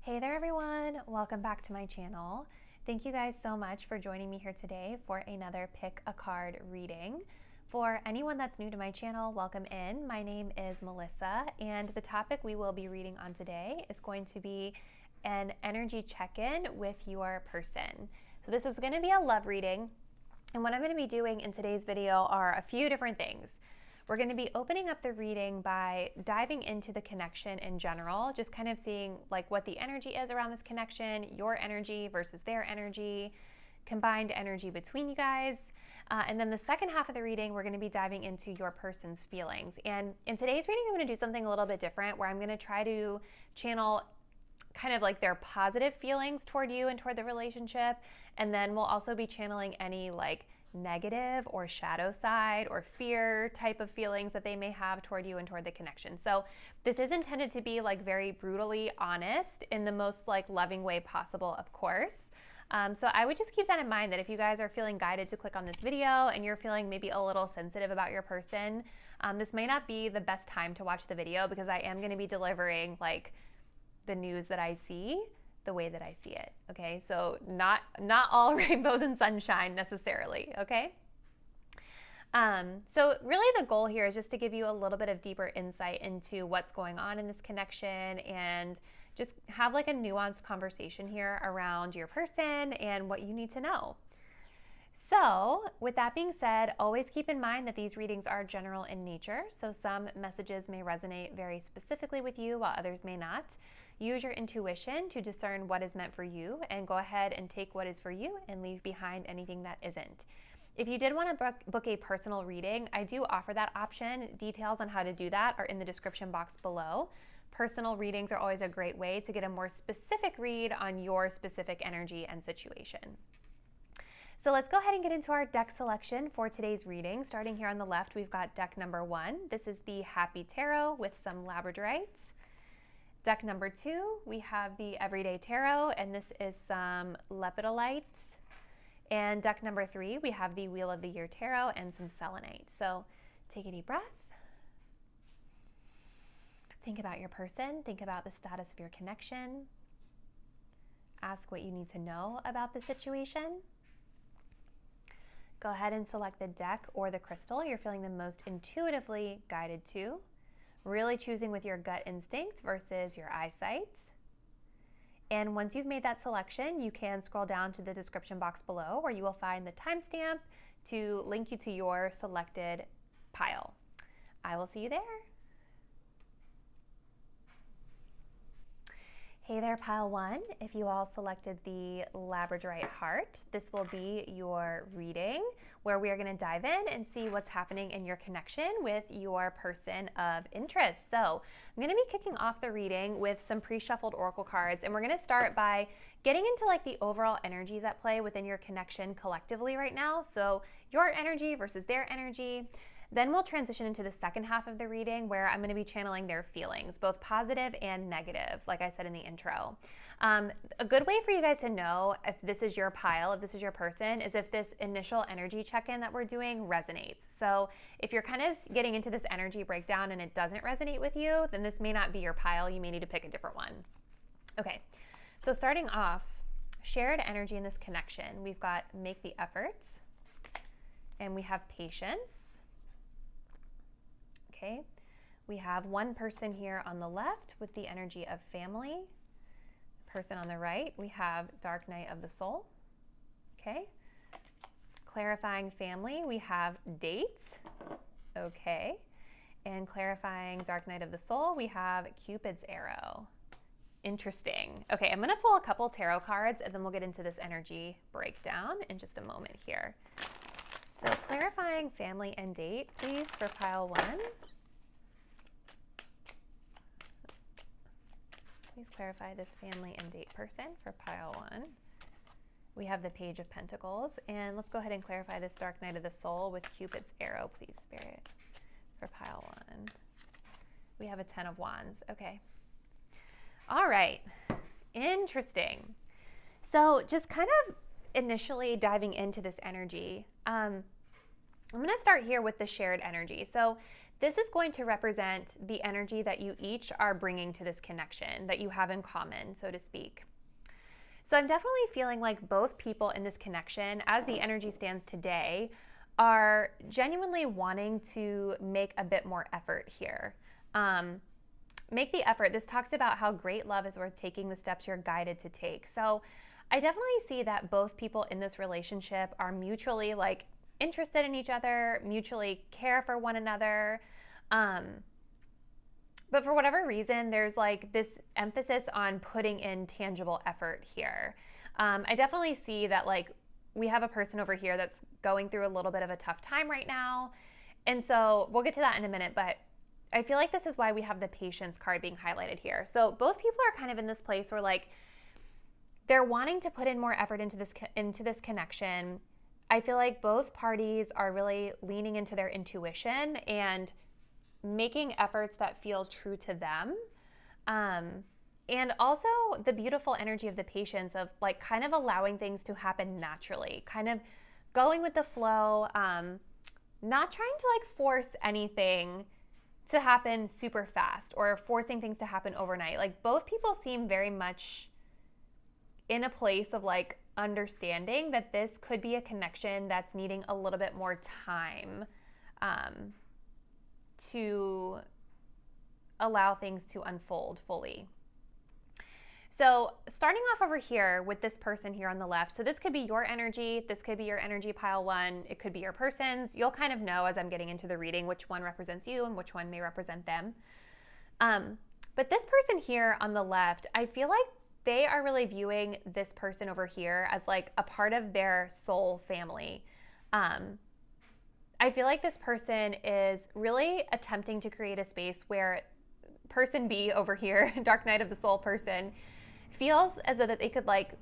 Hey there everyone, welcome back to my channel. Thank you guys so much for joining me here today for another pick a card reading. For anyone that's new to my channel, welcome in. My name is Melissa and the topic we will be reading on today is going to be an energy check-in with your person. So this is going to be a love reading, and what I'm going to be doing in today's video are a few different things. We're going to be opening up the reading by diving into the connection in general, just kind of seeing like what the energy is around this connection, your energy versus their energy, combined energy between you guys. And then the second half of the reading, we're going to be diving into your person's feelings. And in today's reading, I'm going to do something a little bit different where I'm going to try to channel kind of like their positive feelings toward you and toward the relationship. And then we'll also be channeling any like negative or shadow side or fear type of feelings that they may have toward you and toward the connection. So this is intended to be like very brutally honest in the most like loving way possible, of course. So I would just keep that in mind, that if you guys are feeling guided to click on this video and you're feeling maybe a little sensitive about your person, this may not be the best time to watch the video, because I am going to be delivering like the news that I see the way that I see it, okay? So not all rainbows and sunshine necessarily, okay? So really the goal here is just to give you a little bit of deeper insight into what's going on in this connection, and just have like a nuanced conversation here around your person and what you need to know. So with that being said, always keep in mind that these readings are general in nature, so some messages may resonate very specifically with you while others may not. Use your intuition to discern what is meant for you, and go ahead and take what is for you and leave behind anything that isn't. If you did want to book a personal reading, I do offer that option. Details on how to do that are in the description box below. Personal readings are always a great way to get a more specific read on your specific energy and situation. So let's go ahead and get into our deck selection for today's reading. Starting here on the left, we've got deck number 1. This is the Happy Tarot with some Labradorite. Deck number 2, we have the Everyday Tarot, and this is some Lepidolite. And deck number 3, we have the Wheel of the Year Tarot and some Selenite. So take a deep breath. Think about your person. Think about the status of your connection. Ask what you need to know about the situation. Go ahead and select the deck or the crystal you're feeling the most intuitively guided to. Really choosing with your gut instinct versus your eyesight. And once you've made that selection, you can scroll down to the description box below, where you will find the timestamp to link you to your selected pile. I will see you there. Hey there, pile 1. If you all selected the Labradorite heart, this will be your reading, where we are going to dive in and see what's happening in your connection with your person of interest. So I'm going to be kicking off the reading with some pre-shuffled oracle cards, and we're going to start by getting into like the overall energies at play within your connection collectively right now. So your energy versus their energy. Then we'll transition into the second half of the reading, where I'm going to be channeling their feelings, both positive and negative, like I said in the intro. A good way for you guys to know if this is your pile, if this is your person, is if this initial energy check-in that we're doing resonates. So if you're kind of getting into this energy breakdown and it doesn't resonate with you, then this may not be your pile. You may need to pick a different one. Okay, so starting off, shared energy in this connection. We've got make the effort, and we have patience. Okay, we have one person here on the left with the energy of family. The person on the right, we have Dark Night of the Soul. Okay, clarifying family, we have dates. Okay, and clarifying Dark Night of the Soul, we have Cupid's arrow. Interesting. Okay, I'm going to pull a couple tarot cards, and then we'll get into this energy breakdown in just a moment here. So clarifying family and date, please, for pile 1. Please clarify this family and date person for pile 1. We have the Page of Pentacles, and let's go ahead and clarify this Dark Night of the Soul with Cupid's arrow, please, Spirit, for pile 1. We have a 10 of Wands. Okay. All right. Interesting. So just kind of initially diving into this energy, I'm going to start here with the shared energy. So this is going to represent the energy that you each are bringing to this connection, that you have in common, so to speak. So I'm definitely feeling like both people in this connection, as the energy stands today, are genuinely wanting to make a bit more effort here. Make the effort. This talks about how great love is worth taking the steps you're guided to take. So I definitely see that both people in this relationship are mutually like interested in each other, mutually care for one another. But for whatever reason, there's like this emphasis on putting in tangible effort here. I definitely see that like we have a person over here that's going through a little bit of a tough time right now. And so we'll get to that in a minute, but I feel like this is why we have the patience card being highlighted here. So both people are kind of in this place where like they're wanting to put in more effort into this connection. I feel like both parties are really leaning into their intuition and making efforts that feel true to them. And also the beautiful energy of the patience of like kind of allowing things to happen naturally, kind of going with the flow, not trying to like force anything to happen super fast or forcing things to happen overnight. Like both people seem very much in a place of like understanding that this could be a connection that's needing a little bit more time to allow things to unfold fully. So starting off over here with this person here on the left, so this could be your energy, this could be your energy pile one, it could be your person's. You'll kind of know as I'm getting into the reading which one represents you and which one may represent them. But this person here on the left, I feel like they are really viewing this person over here as like a part of their soul family. I feel like this person is really attempting to create a space where person B over here, Dark Night of the Soul person, feels as though that they could like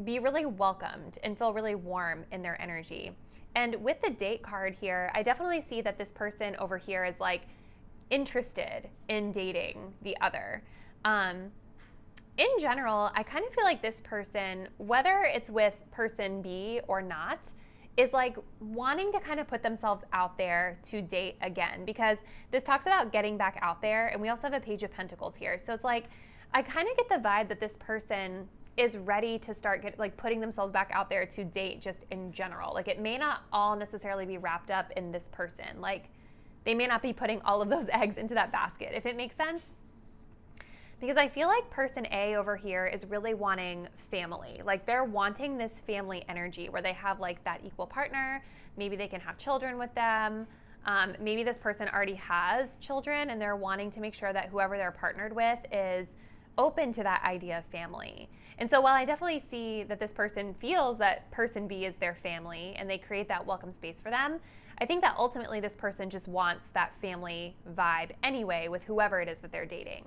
be really welcomed and feel really warm in their energy. And with the date card here, I definitely see that this person over here is like interested in dating the other. In general, I kind of feel like this person, whether it's with person B or not, is like wanting to kind of put themselves out there to date again, because this talks about getting back out there. And we also have a Page of Pentacles here. So it's like, I kind of get the vibe that this person is ready to start putting themselves back out there to date just in general. Like it may not all necessarily be wrapped up in this person. Like they may not be putting all of those eggs into that basket, if it makes sense. Because I feel like person A over here is really wanting family. Like they're wanting this family energy where they have like that equal partner. Maybe they can have children with them. Maybe this person already has children and they're wanting to make sure that whoever they're partnered with is open to that idea of family. And so while I definitely see that this person feels that person B is their family and they create that welcome space for them, I think that ultimately this person just wants that family vibe anyway with whoever it is that they're dating.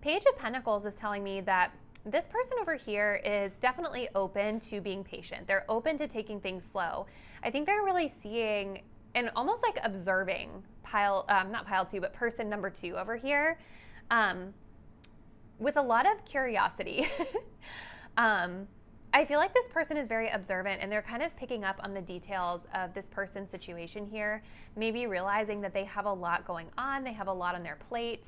Page of Pentacles is telling me that this person over here is definitely open to being patient. They're open to taking things slow. I think they're really seeing and almost like observing not pile two, but person number two over here with a lot of curiosity. I feel like this person is very observant and they're kind of picking up on the details of this person's situation here, maybe realizing that they have a lot going on, they have a lot on their plate.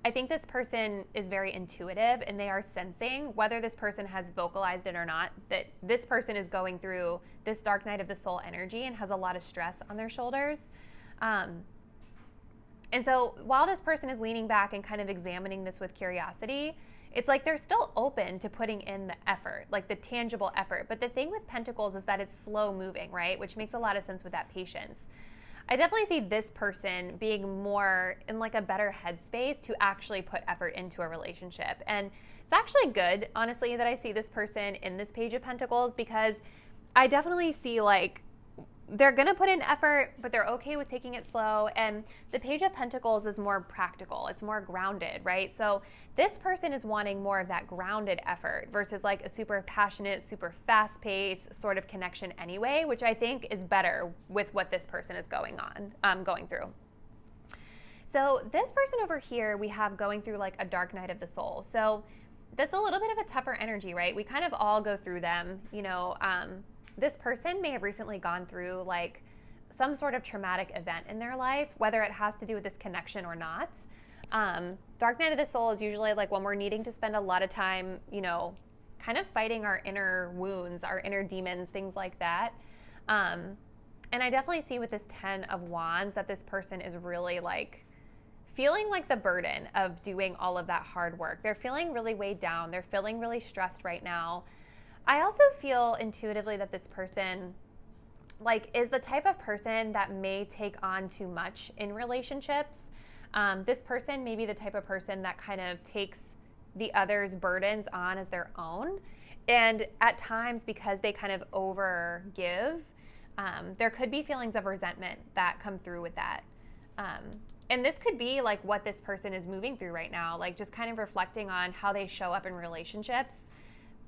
I think this person is very intuitive and they are sensing, whether this person has vocalized it or not, that this person is going through this Dark Night of the Soul energy and has a lot of stress on their shoulders. And so while this person is leaning back and kind of examining this with curiosity, it's like they're still open to putting in the effort, like the tangible effort. But the thing with Pentacles is that it's slow moving, right? Which makes a lot of sense with that patience. I definitely see this person being more in like a better headspace to actually put effort into a relationship. And it's actually good, honestly, that I see this person in this Page of Pentacles, because I definitely see like they're going to put in effort, but they're okay with taking it slow. And the Page of Pentacles is more practical. It's more grounded, right? So this person is wanting more of that grounded effort versus like a super passionate, super fast-paced sort of connection anyway, which I think is better with what this person is going through. So this person over here, we have going through like a Dark Night of the Soul. So that's a little bit of a tougher energy, right? We kind of all go through them, you know. This person may have recently gone through like some sort of traumatic event in their life, whether it has to do with this connection or not. Dark night of the soul is usually like when we're needing to spend a lot of time, you know, kind of fighting our inner wounds, our inner demons, things like that. And I definitely see with this 10 of Wands that this person is really like feeling like the burden of doing all of that hard work. They're feeling really weighed down. They're feeling really stressed right now. I also feel intuitively that this person like is the type of person that may take on too much in relationships. This person may be the type of person that kind of takes the other's burdens on as their own. And at times, because they kind of over give, there could be feelings of resentment that come through with that. And this could be like what this person is moving through right now, like just kind of reflecting on how they show up in relationships.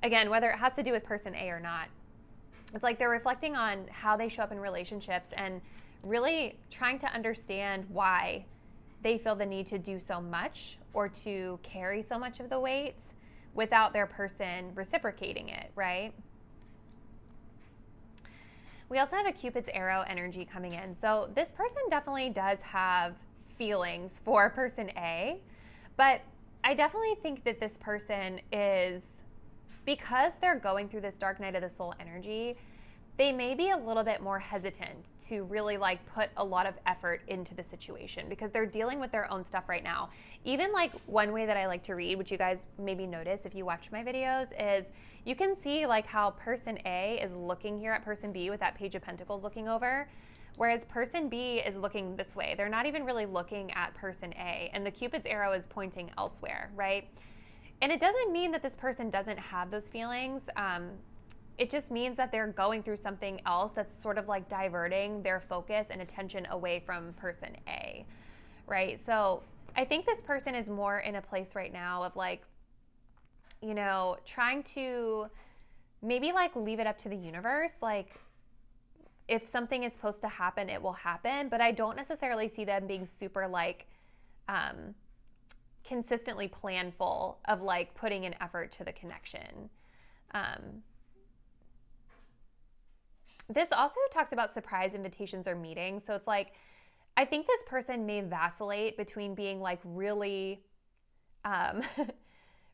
Again, whether it has to do with person A or not, it's like they're reflecting on how they show up in relationships and really trying to understand why they feel the need to do so much or to carry so much of the weight without their person reciprocating it, right? We also have a Cupid's arrow energy coming in. So this person definitely does have feelings for person A, but I definitely think that this person is, because they're going through this dark night of the soul energy, they may be a little bit more hesitant to really like put a lot of effort into the situation because they're dealing with their own stuff right now. Even like one way that I like to read, which you guys maybe notice if you watch my videos, is you can see like how person A is looking here at person B with that Page of Pentacles looking over, whereas person B is looking this way. They're not even really looking at person A, and the Cupid's arrow is pointing elsewhere, right? And it doesn't mean that this person doesn't have those feelings. It just means that they're going through something else that's sort of like diverting their focus and attention away from person A, right? So I think this person is more in a place right now of like, you know, trying to maybe like leave it up to the universe. Like if something is supposed to happen, it will happen. But I don't necessarily see them being super like consistently planful of like putting an effort to the connection. This also talks about surprise invitations or meetings. So it's like, I think this person may vacillate between being like really,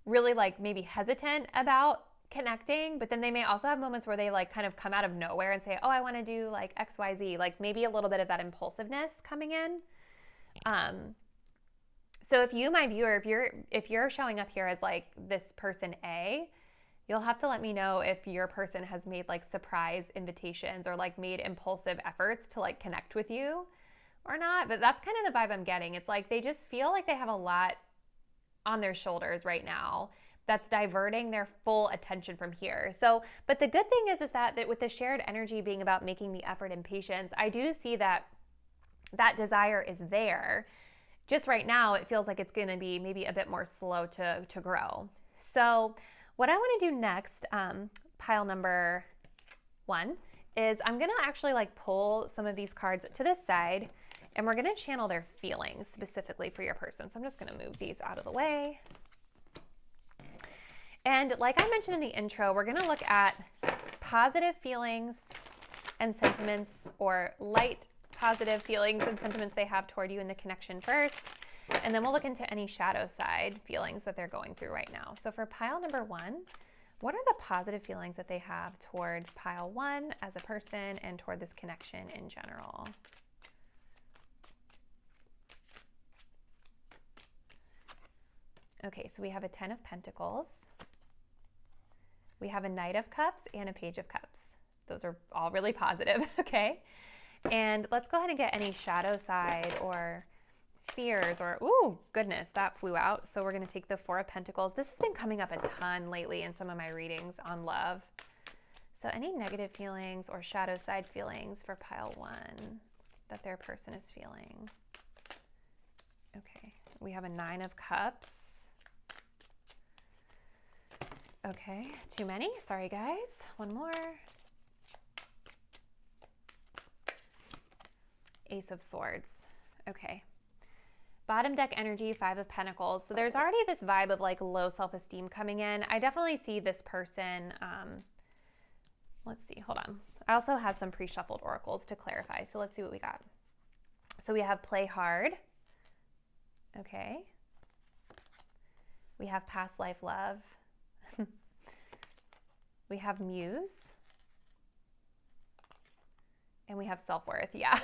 really like maybe hesitant about connecting, but then they may also have moments where they like kind of come out of nowhere and say, oh, I want to do like X, Y, Z, like maybe a little bit of that impulsiveness coming in. So if you, my viewer, if you're showing up here as like this person A, you'll have to let me know if your person has made like surprise invitations or like made impulsive efforts to like connect with you or not. But that's kind of the vibe I'm getting. It's like they just feel like they have a lot on their shoulders right now that's diverting their full attention from here. So, but the good thing is that with the shared energy being about making the effort and patience, I do see that desire is there. Just right now, it feels like it's going to be maybe a bit more slow to grow. So what I want to do next, pile number 1, is I'm going to actually like pull some of these cards to this side and we're going to channel their feelings specifically for your person. So I'm just going to move these out of the way. And like I mentioned in the intro, we're going to look at positive feelings and sentiments, or light positive feelings and sentiments they have toward you in the connection first. And then we'll look into any shadow side feelings that they're going through right now. So for pile number 1, what are the positive feelings that they have toward pile 1 as a person and toward this connection in general? Okay, so we have a 10 of Pentacles. We have a Knight of Cups and a Page of Cups. Those are all really positive, okay? And let's go ahead and get any shadow side or fears or, ooh, goodness, that flew out. So we're going to take the 4 of Pentacles. This has been coming up a ton lately in some of my readings on love. So any negative feelings or shadow side feelings for pile 1 that their person is feeling. Okay, we have a 9 of Cups. Okay, too many. Sorry, guys. One more. Ace of Swords. Okay. Bottom deck energy, 5 of Pentacles. So there's already this vibe of like low self-esteem coming in. I definitely see this person. Let's see. Hold on. I also have some pre-shuffled oracles to clarify. So let's see what we got. So we have play hard. Okay. We have past life love. We have muse. And we have self-worth. Yeah.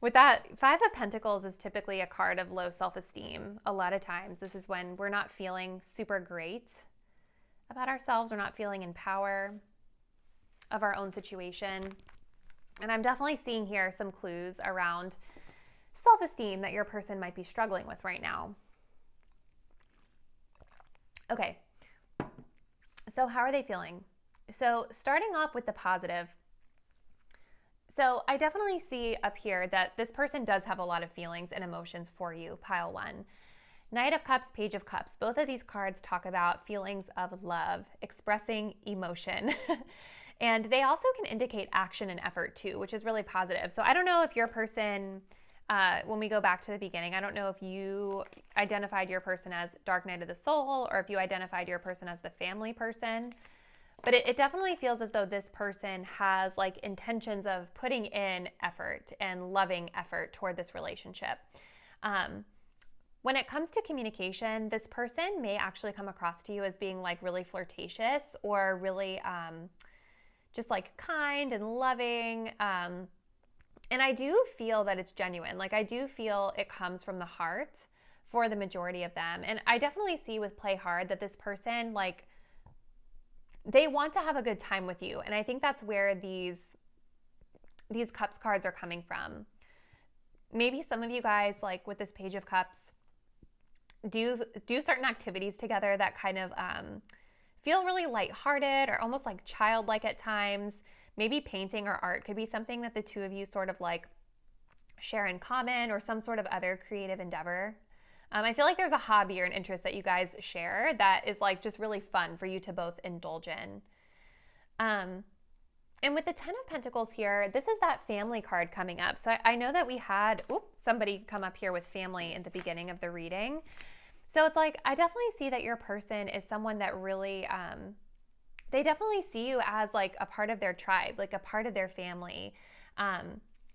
With that, Five of Pentacles is typically a card of low self-esteem. A lot of times, this is when we're not feeling super great about ourselves. We're not feeling in power of our own situation. And I'm definitely seeing here some clues around self-esteem that your person might be struggling with right now. Okay. So how are they feeling? So starting off with the positive. So I definitely see up here that this person does have a lot of feelings and emotions for you, pile one. Knight of Cups, Page of Cups. Both of these cards talk about feelings of love, expressing emotion. And they also can indicate action and effort too, which is really positive. So I don't know if your person, when we go back to the beginning, I don't know if you identified your person as Dark Night of the Soul or if you identified your person as the family person. But it definitely feels as though this person has like intentions of putting in effort and loving effort toward this relationship. When it comes to communication, this person may actually come across to you as being like really flirtatious or really just like kind and loving. And I do feel that it's genuine. Like I do feel it comes from the heart for the majority of them. And I definitely see with Play Hard that this person, like, they want to have a good time with you. And I think that's where these Cups cards are coming from. Maybe some of you guys, like with this Page of Cups, do certain activities together that kind of feel really lighthearted or almost like childlike at times. Maybe painting or art could be something that the two of you sort of like share in common, or some sort of other creative endeavor. I feel like there's a hobby or an interest that you guys share that is like just really fun for you to both indulge in. And with the Ten of Pentacles here, this is that family card coming up. So I know that we had somebody come up here with family in the beginning of the reading. So it's like, I definitely see that your person is someone that really, they definitely see you as like a part of their tribe, like a part of their family.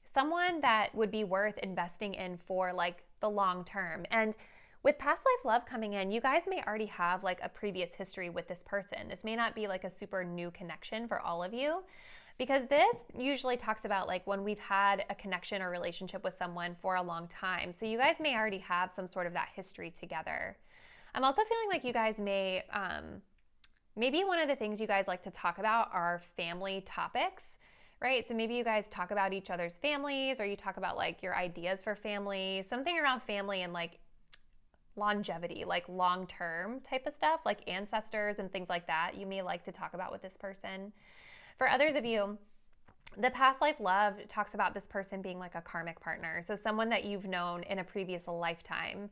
Someone that would be worth investing in for like the long term. And with past life love coming in, you guys may already have like a previous history with this person. This may not be like a super new connection for all of you, because this usually talks about like when we've had a connection or relationship with someone for a long time. So you guys may already have some sort of that history together. I'm also feeling like you guys may, maybe one of the things you guys like to talk about are family topics, right? So maybe you guys talk about each other's families, or you talk about like your ideas for family, something around family and like longevity, like long-term type of stuff, like ancestors and things like that. You may like to talk about with this person. For others of you, the past life love talks about this person being like a karmic partner. So someone that you've known in a previous lifetime.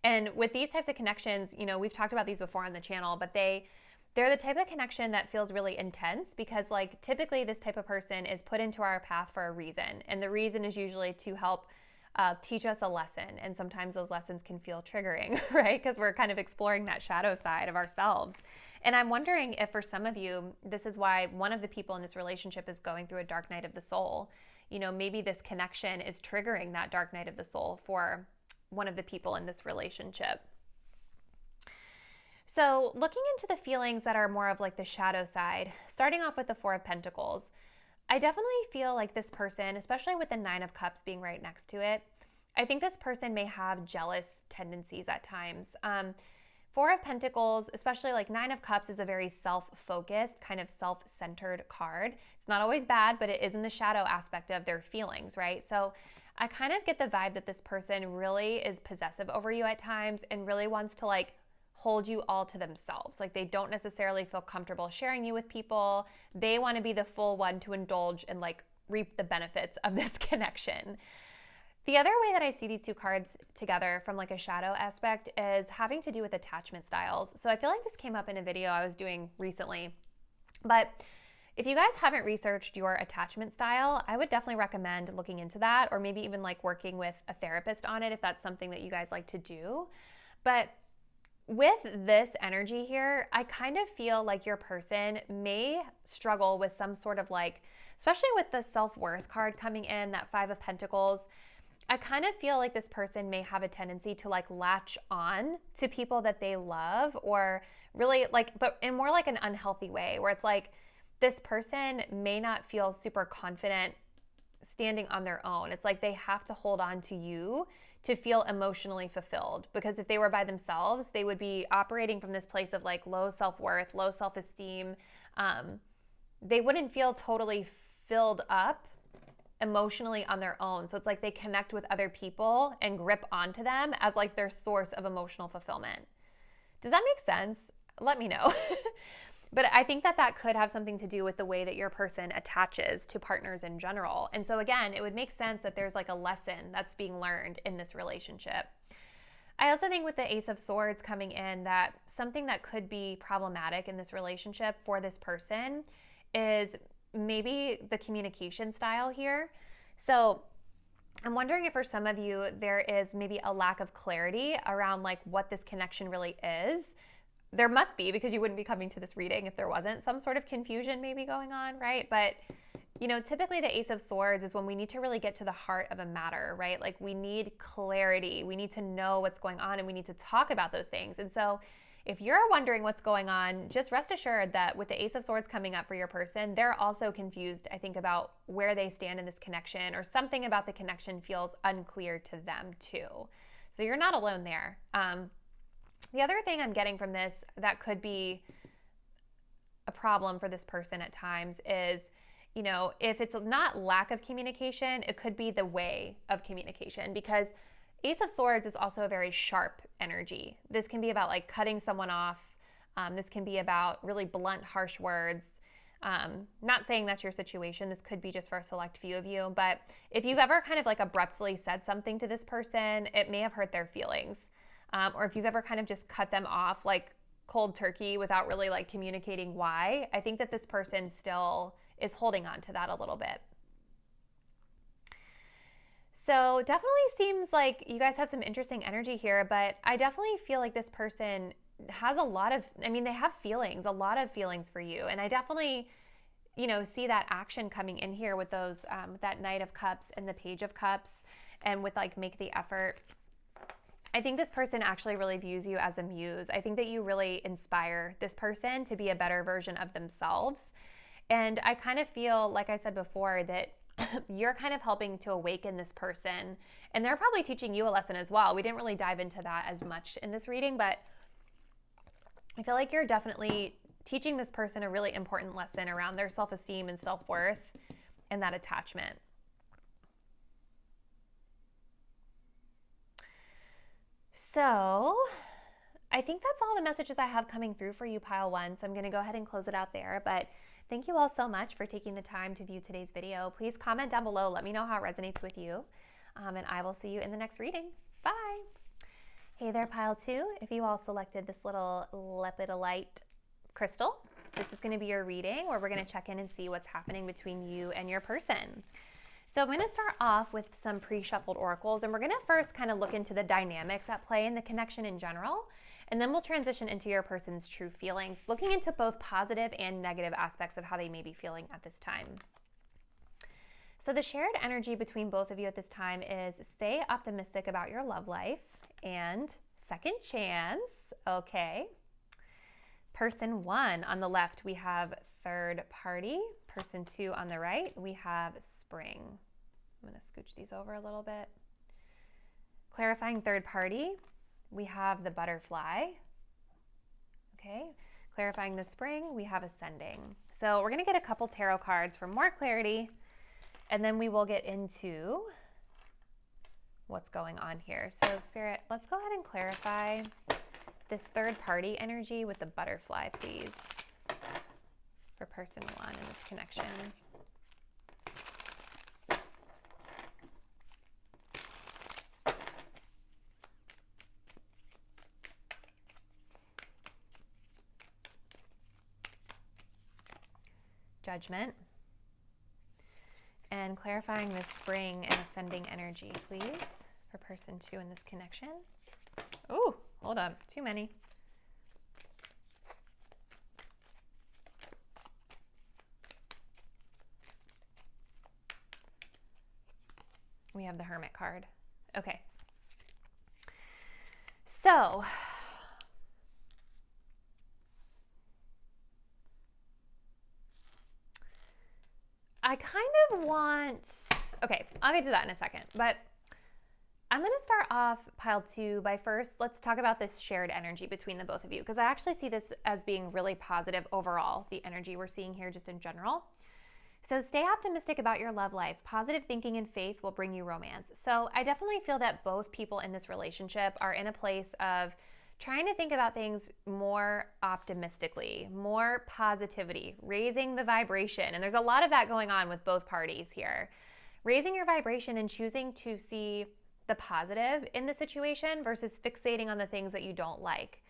And with these types of connections, you know, we've talked about these before on the channel, but they're the type of connection that feels really intense, because like typically this type of person is put into our path for a reason. And the reason is usually to help teach us a lesson. And sometimes those lessons can feel triggering, right? Because we're kind of exploring that shadow side of ourselves. And I'm wondering if for some of you, this is why one of the people in this relationship is going through a dark night of the soul. You know, maybe this connection is triggering that dark night of the soul for one of the people in this relationship. So looking into the feelings that are more of like the shadow side, starting off with the Four of Pentacles, I definitely feel like this person, especially with the Nine of Cups being right next to it, I think this person may have jealous tendencies at times. Four of Pentacles, especially like Nine of Cups, is a very self-focused, kind of self-centered card. It's not always bad, but it is in the shadow aspect of their feelings, right? So I kind of get the vibe that this person really is possessive over you at times and really wants to like hold you all to themselves. Like they don't necessarily feel comfortable sharing you with people. They want to be the full one to indulge and like reap the benefits of this connection. The other way that I see these two cards together from like a shadow aspect is having to do with attachment styles. So I feel like this came up in a video I was doing recently, but if you guys haven't researched your attachment style, I would definitely recommend looking into that, or maybe even like working with a therapist on it if that's something that you guys like to do. But with this energy here, I kind of feel like your person may struggle with some sort of like, especially with the self-worth card coming in, that Five of Pentacles, I kind of feel like this person may have a tendency to like latch on to people that they love, or really like, but in more like an unhealthy way, where it's like this person may not feel super confident standing on their own. It's like they have to hold on to you to feel emotionally fulfilled, because if they were by themselves, they would be operating from this place of like low self-worth, low self-esteem. They wouldn't feel totally filled up emotionally on their own. So it's like they connect with other people and grip onto them as like their source of emotional fulfillment. Does that make sense? Let me know. But I think that that could have something to do with the way that your person attaches to partners in general. And so again, it would make sense that there's like a lesson that's being learned in this relationship. I also think with the Ace of Swords coming in, that something that could be problematic in this relationship for this person is maybe the communication style here. So I'm wondering if for some of you, there is maybe a lack of clarity around like what this connection really is. There must be, because you wouldn't be coming to this reading if there wasn't some sort of confusion maybe going on, right? But, you know, typically the Ace of Swords is when we need to really get to the heart of a matter, right? Like we need clarity. We need to know what's going on, and we need to talk about those things. And so if you're wondering what's going on, just rest assured that with the Ace of Swords coming up for your person, they're also confused, I think, about where they stand in this connection, or something about the connection feels unclear to them too. So you're not alone there. The other thing I'm getting from this that could be a problem for this person at times is, you know, if it's not lack of communication, it could be the way of communication, because Ace of Swords is also a very sharp energy. This can be about like cutting someone off. This can be about really blunt, harsh words. Not saying that's your situation. This could be just for a select few of you. But if you've ever kind of like abruptly said something to this person, it may have hurt their feelings. Or if you've ever kind of just cut them off like cold turkey without really like communicating why, I think that this person still is holding on to that a little bit. So definitely seems like you guys have some interesting energy here, but I definitely feel like this person has a lot of, I mean, they have feelings, a lot of feelings for you. And I definitely, you know, see that action coming in here with those, that Knight of Cups and the Page of Cups, and with like make the effort. I think this person actually really views you as a muse. I think that you really inspire this person to be a better version of themselves. And I kind of feel, like I said before, that you're kind of helping to awaken this person, and they're probably teaching you a lesson as well. We didn't really dive into that as much in this reading, but I feel like you're definitely teaching this person a really important lesson around their self-esteem and self-worth and that attachment. So I think that's all the messages I have coming through for you, Pile 1. So I'm going to go ahead and close it out there. But thank you all so much for taking the time to view today's video. Please comment down below. Let me know how it resonates with you. And I will see you in the next reading. Bye. Hey there, Pile 2. If you all selected this little lepidolite crystal, this is going to be your reading where we're going to check in and see what's happening between you and your person. So I'm going to start off with some pre-shuffled oracles, and we're going to first kind of look into the dynamics at play in the connection in general, and then we'll transition into your person's true feelings, looking into both positive and negative aspects of how they may be feeling at this time. So the shared energy between both of you at this time is stay optimistic about your love life and second chance. Okay. Person 1 on the left, we have third party. Person 2 on the right, we have spring. I'm going to scooch these over a little bit. Clarifying third party, we have the butterfly. Okay. Clarifying the spring, we have ascending. So we're going to get a couple tarot cards for more clarity, and then we will get into what's going on here. So Spirit, let's go ahead and clarify this third party energy with the butterfly, please, for person 1 in this connection. Judgment. And clarifying the spring and ascending energy, please, for person 2 in this connection. Oh, hold up, too many. We have the Hermit card. Okay. So I kind of want, okay, I'll get to that in a second, but I'm going to start off pile 2 by first, let's talk about this shared energy between the both of you, because I actually see this as being really positive overall, the energy we're seeing here just in general. So stay optimistic about your love life. Positive thinking and faith will bring you romance. So I definitely feel that both people in this relationship are in a place of trying to think about things more optimistically, more positivity, raising the vibration. And there's a lot of that going on with both parties here. Raising your vibration and choosing to see the positive in the situation versus fixating on the things that you don't like.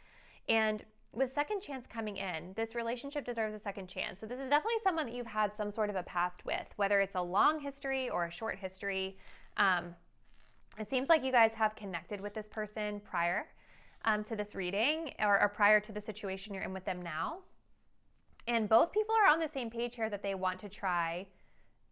And with second chance coming in, this relationship deserves a second chance. So this is definitely someone that you've had some sort of a past with, whether it's a long history or a short history. It seems like you guys have connected with this person prior to this reading or prior to the situation you're in with them now. And both people are on the same page here that they want to try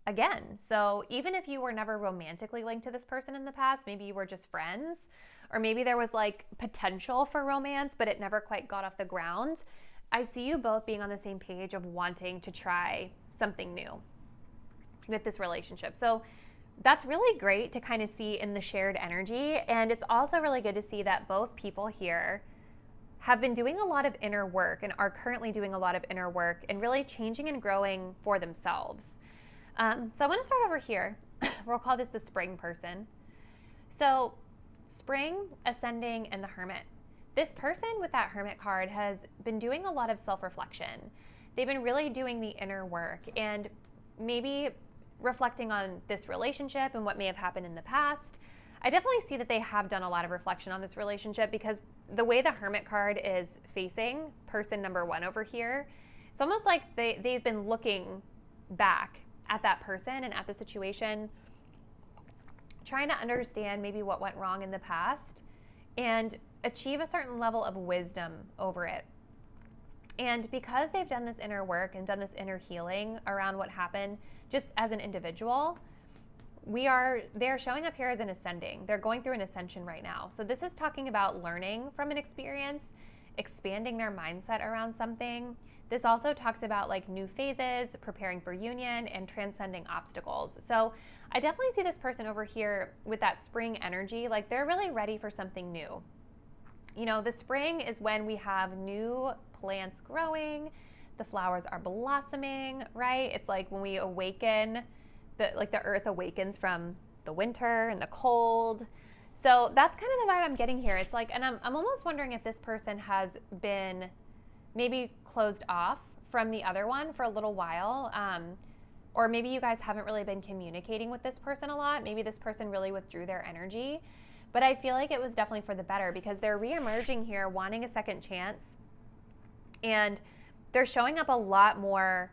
again. So even if you were never romantically linked to this person in the past, maybe you were just friends, or maybe there was like potential for romance, but it never quite got off the ground. I see you both being on the same page of wanting to try something new with this relationship. So that's really great to kind of see in the shared energy. And it's also really good to see that both people here have been doing a lot of inner work and are currently doing a lot of inner work and really changing and growing for themselves. So I want to start over here. We'll call this the spring person. So spring, ascending, and the hermit. This person with that hermit card has been doing a lot of self-reflection. They've been really doing the inner work and maybe reflecting on this relationship and what may have happened in the past. I definitely see that they have done a lot of reflection on this relationship because the way the hermit card is facing person number 1 over here, it's almost like they've been looking back at that person and at the situation, trying to understand maybe what went wrong in the past and achieve a certain level of wisdom over it. And because they've done this inner work and done this inner healing around what happened just as an individual, they're showing up here as an ascending. They're going through an ascension right now. So this is talking about learning from an experience, expanding their mindset around something. This also talks about like new phases, preparing for union, and transcending obstacles. So I definitely see this person over here with that spring energy, like they're really ready for something new. You know, the spring is when we have new plants growing, the flowers are blossoming, right? It's like when we awaken, the earth awakens from the winter and the cold. So that's kind of the vibe I'm getting here. It's like, and I'm almost wondering if this person has been maybe closed off from the other one for a little while, or maybe you guys haven't really been communicating with this person a lot. Maybe this person really withdrew their energy, but I feel like it was definitely for the better because they're reemerging here, wanting a second chance, and they're showing up a lot more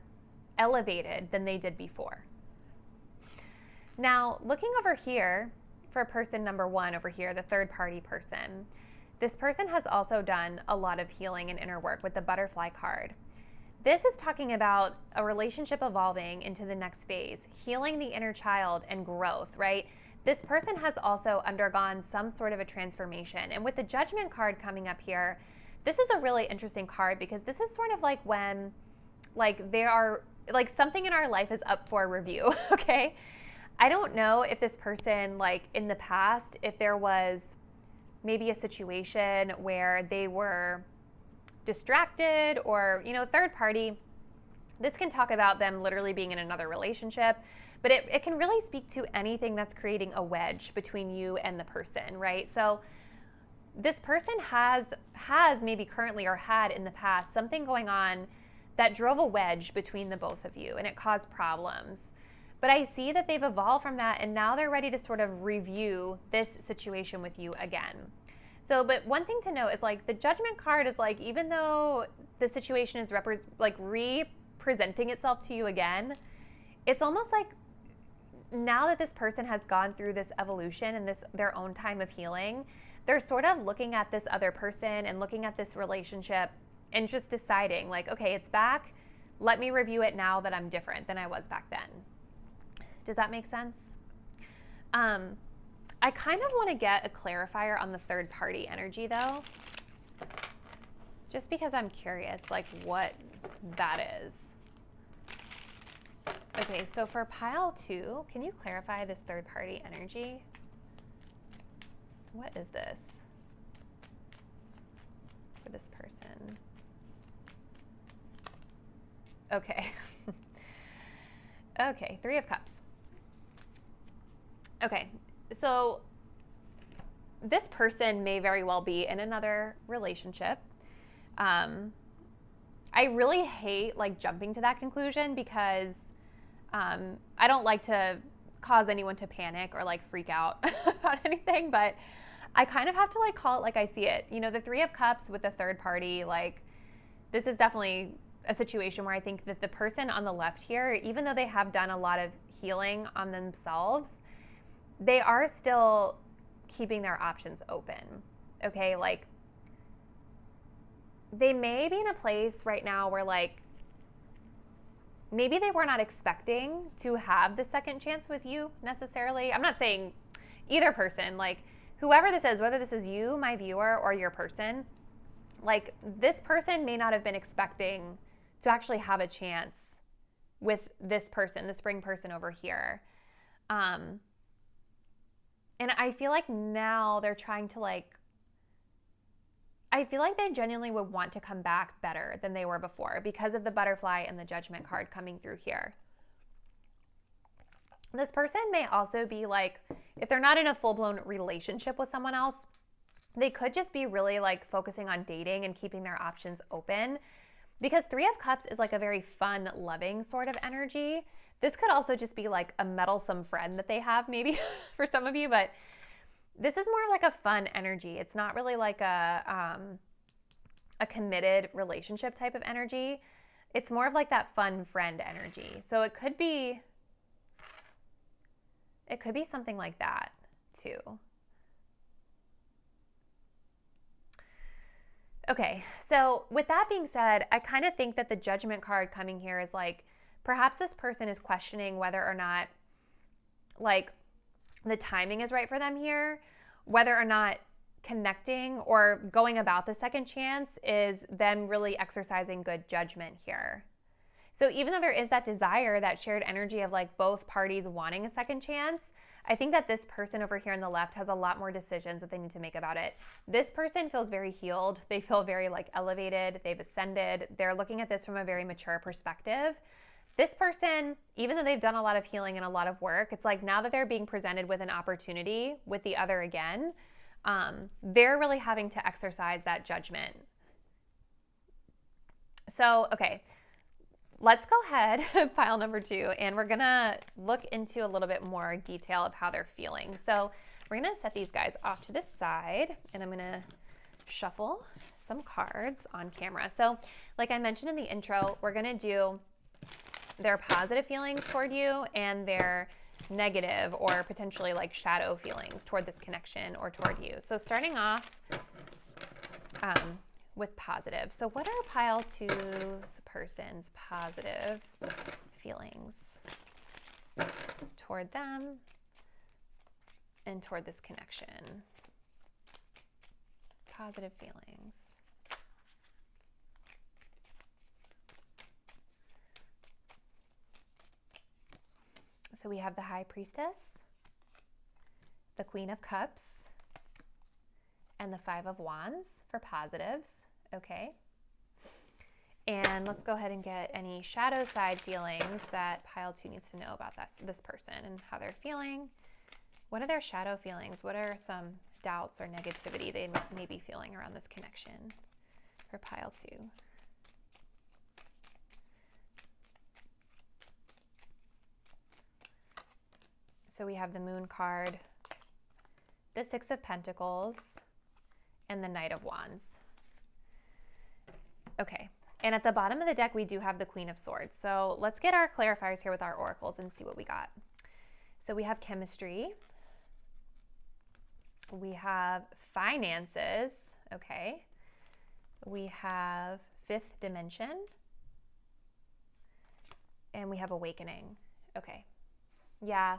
elevated than they did before. Now, looking over here for person number 1 over here, the third party person, this person has also done a lot of healing and inner work with the butterfly card. This is talking about a relationship evolving into the next phase, healing the inner child and growth, right? This person has also undergone some sort of a transformation. And with the Judgment card coming up here, this is a really interesting card because this is sort of like when there are something in our life is up for review, okay? I don't know if this person, in the past, if there was maybe a situation where they were distracted or, third party. This can talk about them literally being in another relationship, but it can really speak to anything that's creating a wedge between you and the person, right? So this person has maybe currently or had in the past something going on that drove a wedge between the both of you and it caused problems. But I see that they've evolved from that and now they're ready to sort of review this situation with you again. So, but one thing to note is the Judgment card is even though the situation is representing itself to you again, it's almost like now that this person has gone through this evolution and their own time of healing, they're sort of looking at this other person and looking at this relationship and just deciding okay, it's back. Let me review it now that I'm different than I was back then. Does that make sense? I kind of want to get a clarifier on the third party energy though, just because I'm curious like what that is. Okay, so for pile 2, can you clarify this third party energy? What is this for this person? Okay. Okay, 3 of Cups. Okay, so this person may very well be in another relationship. I really hate like jumping to that conclusion because I don't like to cause anyone to panic or like freak out about anything, but I kind of have to like call it like I see it. You know, the 3 of Cups with the third party, like this is definitely a situation where I think that the person on the left here, even though they have done a lot of healing on themselves, they are still keeping their options open. Okay, like they may be in a place right now where like maybe they were not expecting to have the second chance with you necessarily. I'm not saying either person, like whoever this is, whether this is you, my viewer, or your person, like this person may not have been expecting to actually have a chance with this person, the spring person over here. And I feel like now they're trying to like, I feel like they genuinely would want to come back better than they were before because of the butterfly and the judgment card coming through here. This person may also be like, if they're not in a full-blown relationship with someone else, they could just be really like focusing on dating and keeping their options open because 3 of Cups is like a very fun, loving sort of energy. This could also just be like a meddlesome friend that they have maybe for some of you, but this is more like a fun energy. It's not really like a committed relationship type of energy. It's more of like that fun friend energy. So it could be something like that too. Okay, so with that being said, I kind of think that the judgment card coming here is like, perhaps this person is questioning whether or not like the timing is right for them here, whether or not connecting or going about the second chance is them really exercising good judgment here. So even though there is that desire, that shared energy of like both parties wanting a second chance, I think that this person over here on the left has a lot more decisions that they need to make about it. This person feels very healed. They feel very like elevated. They've ascended. They're looking at this from a very mature perspective. This person, even though they've done a lot of healing and a lot of work, it's like now that they're being presented with an opportunity with the other again, they're really having to exercise that judgment. So, okay, let's go ahead, pile number 2, and we're gonna look into a little bit more detail of how they're feeling. So we're gonna set these guys off to the side, and I'm gonna shuffle some cards on camera. So like I mentioned in the intro, we're gonna do their positive feelings toward you and their negative or potentially like shadow feelings toward this connection or toward you. So starting off with positive. So what are pile 2's person's positive feelings toward them and toward this connection? Positive feelings. So we have the High Priestess, the Queen of Cups, and the 5 of Wands for positives. Okay. And let's go ahead and get any shadow side feelings that pile 2 needs to know about this person and how they're feeling. What are their shadow feelings? What are some doubts or negativity they may be feeling around this connection for pile 2? So we have the Moon card, the 6 of Pentacles, and the Knight of Wands. Okay, and at the bottom of the deck, we do have the Queen of Swords. So let's get our clarifiers here with our oracles and see what we got. So we have chemistry. We have finances, okay. We have 5th dimension. And we have awakening, okay. Yeah.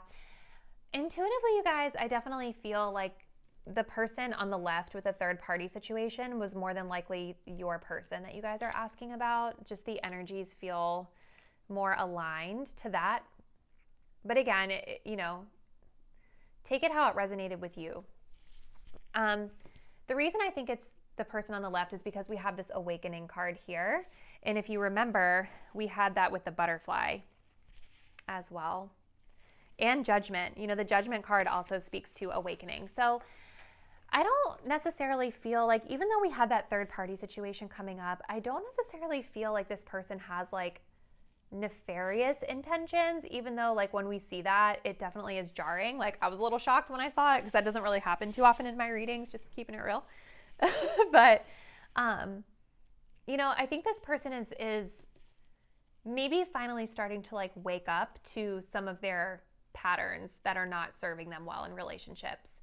Intuitively, you guys, I definitely feel like the person on the left with the third party situation was more than likely your person that you guys are asking about. Just the energies feel more aligned to that. But again, take it how it resonated with you. The reason I think it's the person on the left is because we have this awakening card here. And if you remember, we had that with the butterfly as well. And judgment. The judgment card also speaks to awakening. So I don't necessarily feel like, even though we had that third party situation coming up, I don't necessarily feel like this person has like nefarious intentions, even though like when we see that, it definitely is jarring. Like I was a little shocked when I saw it because that doesn't really happen too often in my readings, just keeping it real. But, I think this person is maybe finally starting to like wake up to some of their patterns that are not serving them well in relationships.